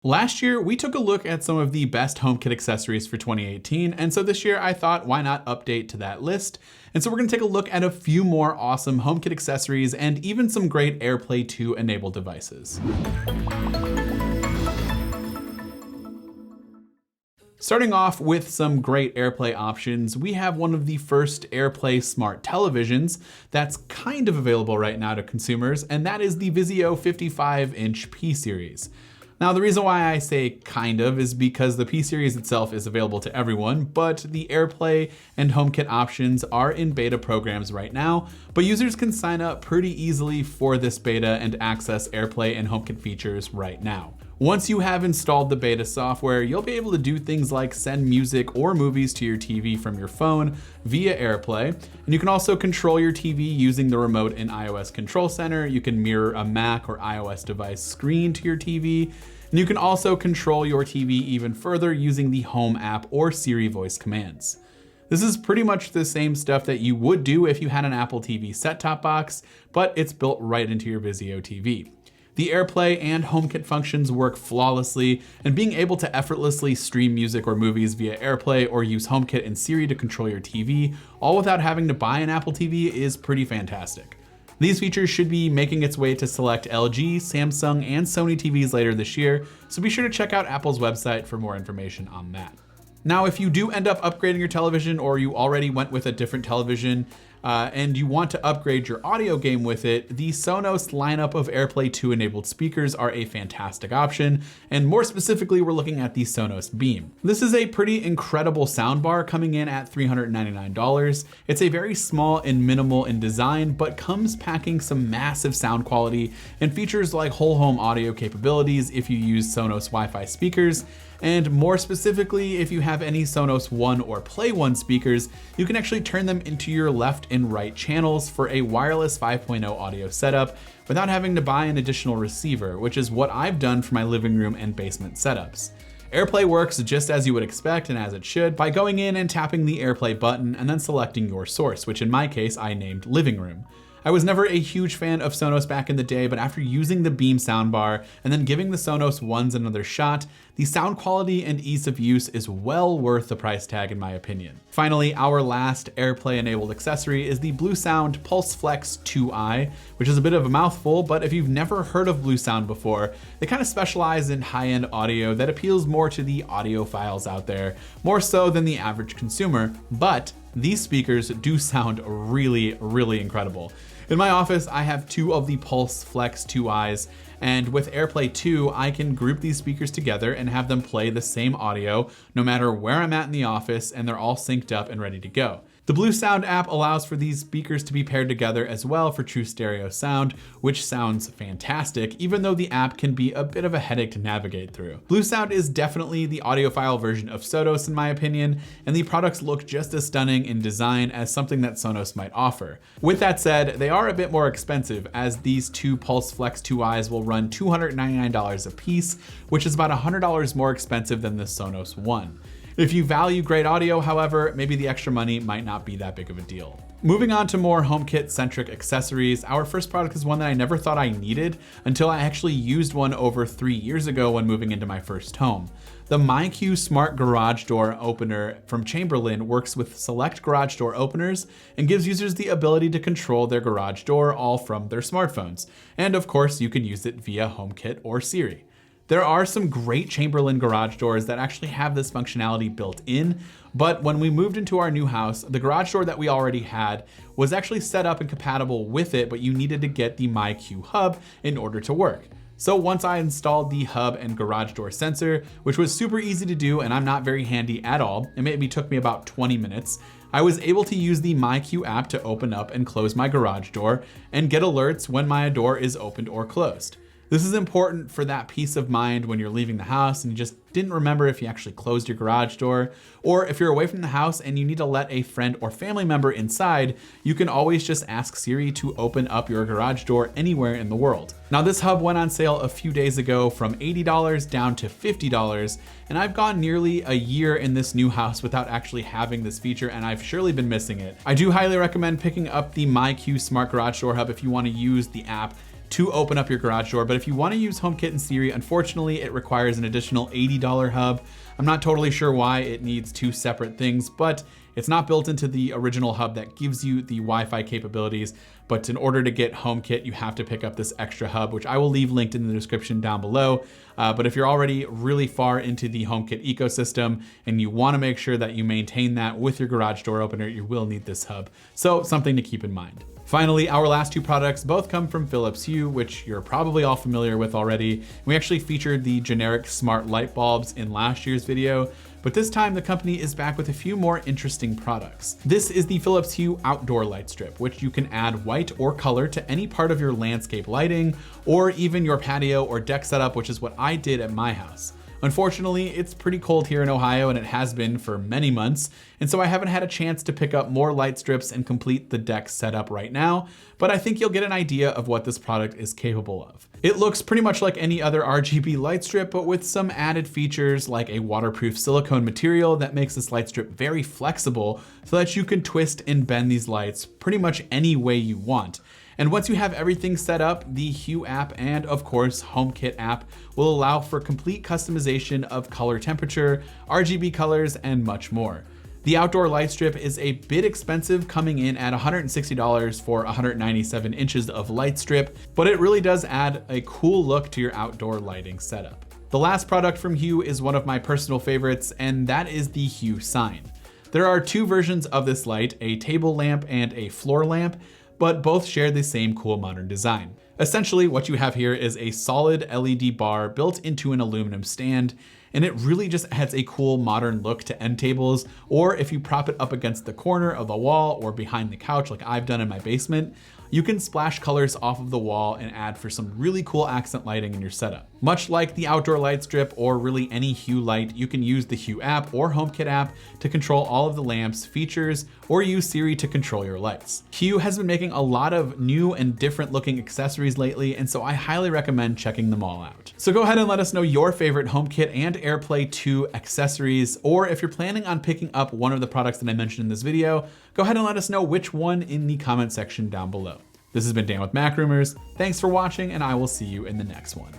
Last year, we took a look at some of the best HomeKit accessories for 2018, and so this year I thought, why not update to that list? And so we're gonna take a look at a few more awesome HomeKit accessories and even some great AirPlay 2 enabled devices. Starting off with some great AirPlay options, we have one of the first AirPlay smart televisions that's kind of available right now to consumers, and that is the Vizio 55-inch P-Series. Now, the reason why I say kind of is because the P-Series itself is available to everyone, but the AirPlay and HomeKit options are in beta programs right now, but users can sign up pretty easily for this beta and access AirPlay and HomeKit features right now. Once you have installed the beta software, you'll be able to do things like send music or movies to your TV from your phone via AirPlay, and you can also control your TV using the remote in iOS Control Center. You can mirror a Mac or iOS device screen to your TV, and you can also control your TV even further using the Home app or Siri voice commands. This is pretty much the same stuff that you would do if you had an Apple TV set-top box, but it's built right into your Vizio TV. The AirPlay and HomeKit functions work flawlessly, and being able to effortlessly stream music or movies via AirPlay or use HomeKit and Siri to control your TV, all without having to buy an Apple TV, is pretty fantastic. These features should be making its way to select LG, Samsung, and Sony TVs later this year, so be sure to check out Apple's website for more information on that. Now, if you do end up upgrading your television, or you already went with a different television, and you want to upgrade your audio game with it, the Sonos lineup of AirPlay 2 enabled speakers are a fantastic option, and more specifically, we're looking at the Sonos Beam. This is a pretty incredible soundbar coming in at $399. It's a very small and minimal in design, but comes packing some massive sound quality and features like whole home audio capabilities if you use Sonos Wi-Fi speakers. And more specifically, if you have any Sonos One or Play One speakers, you can actually turn them into your left and right channels for a wireless 5.0 audio setup without having to buy an additional receiver, which is what I've done for my living room and basement setups. AirPlay works just as you would expect and as it should by going in and tapping the AirPlay button and then selecting your source, which in my case I named Living Room. I was never a huge fan of Sonos back in the day, but after using the Beam soundbar and then giving the Sonos Ones another shot, the sound quality and ease of use is well worth the price tag in my opinion. Finally, our last AirPlay enabled accessory is the Bluesound Pulse Flex 2i, which is a bit of a mouthful, but if you've never heard of Bluesound before, they kind of specialize in high-end audio that appeals more to the audiophiles out there, more so than the average consumer, but these speakers do sound really, really incredible. In my office, I have two of the Pulse Flex 2i's, and with AirPlay 2, I can group these speakers together and have them play the same audio no matter where I'm at in the office, and they're all synced up and ready to go. The Bluesound app allows for these speakers to be paired together as well for true stereo sound, which sounds fantastic, even though the app can be a bit of a headache to navigate through. Bluesound is definitely the audiophile version of Sonos in my opinion, and the products look just as stunning in design as something that Sonos might offer. With that said, they are a bit more expensive, as these two Pulse Flex 2i's will run $299 a piece, which is about $100 more expensive than the Sonos One. If you value great audio, however, maybe the extra money might not be that big of a deal. Moving on to more HomeKit-centric accessories, our first product is one that I never thought I needed until I actually used one over 3 years ago when moving into my first home. The MyQ Smart Garage Door Opener from Chamberlain works with select garage door openers and gives users the ability to control their garage door all from their smartphones. And of course, you can use it via HomeKit or Siri. There are some great Chamberlain garage doors that actually have this functionality built in, but when we moved into our new house, the garage door that we already had was actually set up and compatible with it, but you needed to get the MyQ hub in order to work. So once I installed the hub and garage door sensor, which was super easy to do and I'm not very handy at all, it maybe took me about 20 minutes, I was able to use the MyQ app to open up and close my garage door and get alerts when my door is opened or closed. This is important for that peace of mind when you're leaving the house and you just didn't remember if you actually closed your garage door, or if you're away from the house and you need to let a friend or family member inside, you can always just ask Siri to open up your garage door anywhere in the world. Now, this hub went on sale a few days ago from $80 down to $50, and I've gone nearly a year in this new house without actually having this feature, and I've surely been missing it. I do highly recommend picking up the MyQ Smart Garage Door Hub if you want to use the app to open up your garage door. But if you want to use HomeKit and Siri, unfortunately, it requires an additional $80 hub. I'm not totally sure why it needs two separate things, but it's not built into the original hub that gives you the Wi-Fi capabilities. But in order to get HomeKit, you have to pick up this extra hub, which I will leave linked in the description down below. But if you're already really far into the HomeKit ecosystem and you want to make sure that you maintain that with your garage door opener, you will need this hub. So something to keep in mind. Finally, our last two products both come from Philips Hue, which you're probably all familiar with already. We actually featured the generic smart light bulbs in last year's video, but this time the company is back with a few more interesting products. This is the Philips Hue outdoor light strip, which you can add white or color to any part of your landscape lighting, or even your patio or deck setup, which is what I did at my house. Unfortunately, it's pretty cold here in Ohio, and it has been for many months, and so I haven't had a chance to pick up more light strips and complete the deck setup right now, but I think you'll get an idea of what this product is capable of. It looks pretty much like any other RGB light strip, but with some added features like a waterproof silicone material that makes this light strip very flexible so that you can twist and bend these lights pretty much any way you want. And once you have everything set up, the Hue app and of course HomeKit app will allow for complete customization of color temperature, RGB colors, and much more. The outdoor light strip is a bit expensive, coming in at $160 for 197 inches of light strip, but it really does add a cool look to your outdoor lighting setup. The last product from Hue is one of my personal favorites, and that is the Hue sign. There are two versions of this light, a table lamp and a floor lamp, but both share the same cool modern design. Essentially, what you have here is a solid LED bar built into an aluminum stand, and it really just adds a cool modern look to end tables, or if you prop it up against the corner of the wall or behind the couch like I've done in my basement, you can splash colors off of the wall and add for some really cool accent lighting in your setup. Much like the outdoor light strip or really any Hue light, you can use the Hue app or HomeKit app to control all of the lamp's features, or use Siri to control your lights. Hue has been making a lot of new and different looking accessories lately, and so I highly recommend checking them all out. So go ahead and let us know your favorite HomeKit and AirPlay 2 accessories, or if you're planning on picking up one of the products that I mentioned in this video, go ahead and let us know which one in the comment section down below. This has been Dan with MacRumors. Thanks for watching, and I will see you in the next one.